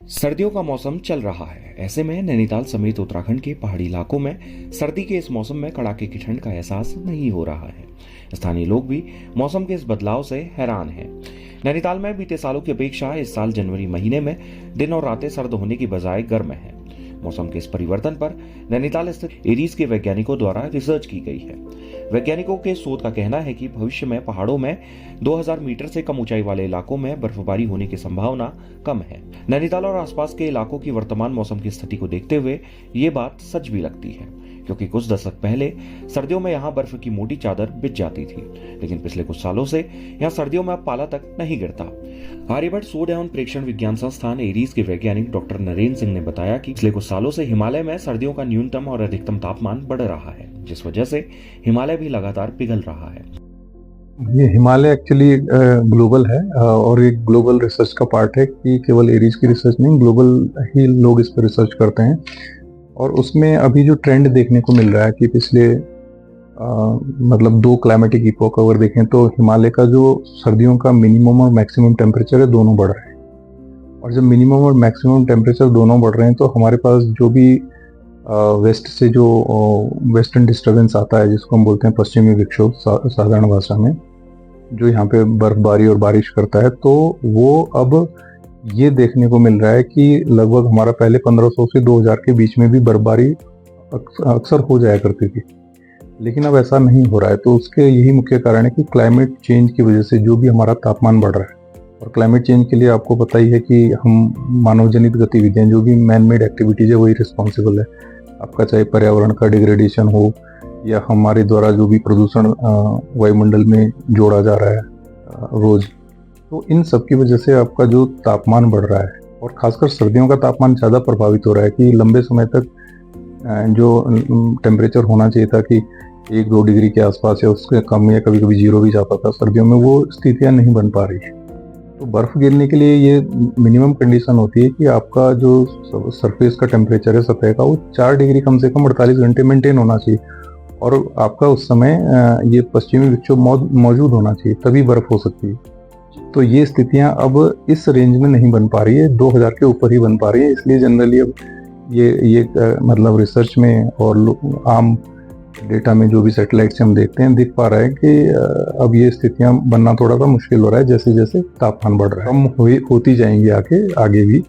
सर्दियों का मौसम चल रहा है। ऐसे में नैनीताल समेत उत्तराखंड के पहाड़ी इलाकों में सर्दी के इस मौसम में कड़ाके की ठंड का एहसास नहीं हो रहा है। स्थानीय लोग भी मौसम के इस बदलाव से हैरान हैं। नैनीताल में बीते सालों की अपेक्षा इस साल जनवरी महीने में दिन और रातें सर्द होने की बजाय गर्म है। मौसम के इस परिवर्तन पर नैनीताल स्थित एरीज के वैज्ञानिकों द्वारा रिसर्च की गई है। वैज्ञानिकों के शोध का कहना है कि भविष्य में पहाड़ों में 2000 मीटर से कम ऊंचाई वाले इलाकों में बर्फबारी होने की संभावना कम है। नैनीताल और आसपास के इलाकों की वर्तमान मौसम की स्थिति को देखते हुए ये बात सच भी लगती है, क्योंकि कुछ दशक पहले सर्दियों में यहाँ बर्फ की मोटी चादर बिछ जाती थी, लेकिन पिछले कुछ सालों से यहाँ सर्दियों में अब पाला तक नहीं गिरता। आर्यभट्ट शोध एवं प्रेक्षण विज्ञान संस्थान एरीज के वैज्ञानिक डॉक्टर नरेंद्र सिंह ने बताया कि पिछले कुछ सालों से हिमालय में सर्दियों का न्यूनतम और अधिकतम तापमान बढ़ रहा है, जिस वजह से हिमालय भी लगातार पिघल रहा है। ये हिमालय एक्चुअली ग्लोबल है और एक ग्लोबल रिसर्च का पार्ट है कि केवल एरीज की रिसर्च नहीं, ग्लोबल ही लोग इस पर रिसर्च करते हैं। और उसमें अभी जो ट्रेंड देखने को मिल रहा है कि पिछले मतलब 2 क्लाइमेटिक इपोक अगर देखें तो हिमालय का जो सर्दियों का मिनिमम और मैक्सिमम टेम्परेचर है दोनों बढ़ रहे हैं। और जब मिनिमम और मैक्सिमम टेम्परेचर दोनों बढ़ रहे हैं तो हमारे पास जो भी वेस्ट से जो वेस्टर्न डिस्टर्बेंस आता है, जिसको हम बोलते हैं पश्चिमी विक्षोभ साधारण भाषा में, जो यहाँ पे बर्फबारी और बारिश करता है, तो वो अब ये देखने को मिल रहा है कि लगभग हमारा पहले 1500 से 2000 के बीच में भी बर्फबारी अक्सर हो जाया करती थी, लेकिन अब ऐसा नहीं हो रहा है। तो उसके यही मुख्य कारण है कि क्लाइमेट चेंज की वजह से जो भी हमारा तापमान बढ़ रहा है, और क्लाइमेट चेंज के लिए आपको पता ही है कि हम मानव जनित गतिविधियां, जो भी मैन मेड एक्टिविटीज है, वही रिस्पॉन्सिबल है। आपका चाहे पर्यावरण का डिग्रेडेशन हो या हमारे द्वारा जो भी प्रदूषण वायुमंडल में जोड़ा जा रहा है रोज, तो इन सब की वजह से आपका जो तापमान बढ़ रहा है, और खासकर सर्दियों का तापमान ज़्यादा प्रभावित हो रहा है कि लंबे समय तक जो टेम्परेचर होना चाहिए था कि 1-2 डिग्री के आसपास या उसके कम या कभी कभी 0 भी जाता था, सर्दियों में वो स्थितियाँ नहीं बन पा रही है। तो बर्फ़ गिरने के लिए ये मिनिमम कंडीशन होती है कि आपका जो सरफेस का टेम्परेचर है सतह का, वो 4 डिग्री कम से कम 48 घंटे मेंटेन होना चाहिए, और आपका उस समय ये पश्चिमी विक्षोभ मौजूद होना चाहिए, तभी बर्फ़ हो सकती है। तो ये स्थितियां अब इस रेंज में नहीं बन पा रही है, 2000 के ऊपर ही बन पा रही है। इसलिए जनरली अब ये मतलब रिसर्च में और आम डेटा में जो भी सैटेलाइट से हम देखते हैं, दिख पा रहा है कि अब ये स्थितियां बनना थोड़ा सा मुश्किल हो रहा है, जैसे जैसे तापमान बढ़ रहा है। कम होती जाएंगी आगे भी,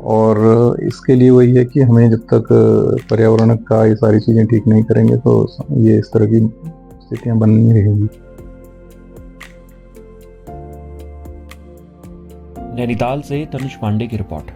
और इसके लिए वही है कि हमें जब तक पर्यावरण का ये सारी चीज़ें ठीक नहीं करेंगे तो ये इस तरह की स्थितियां बनी रहेंगी। नैनीताल से तनुज पांडे की रिपोर्ट।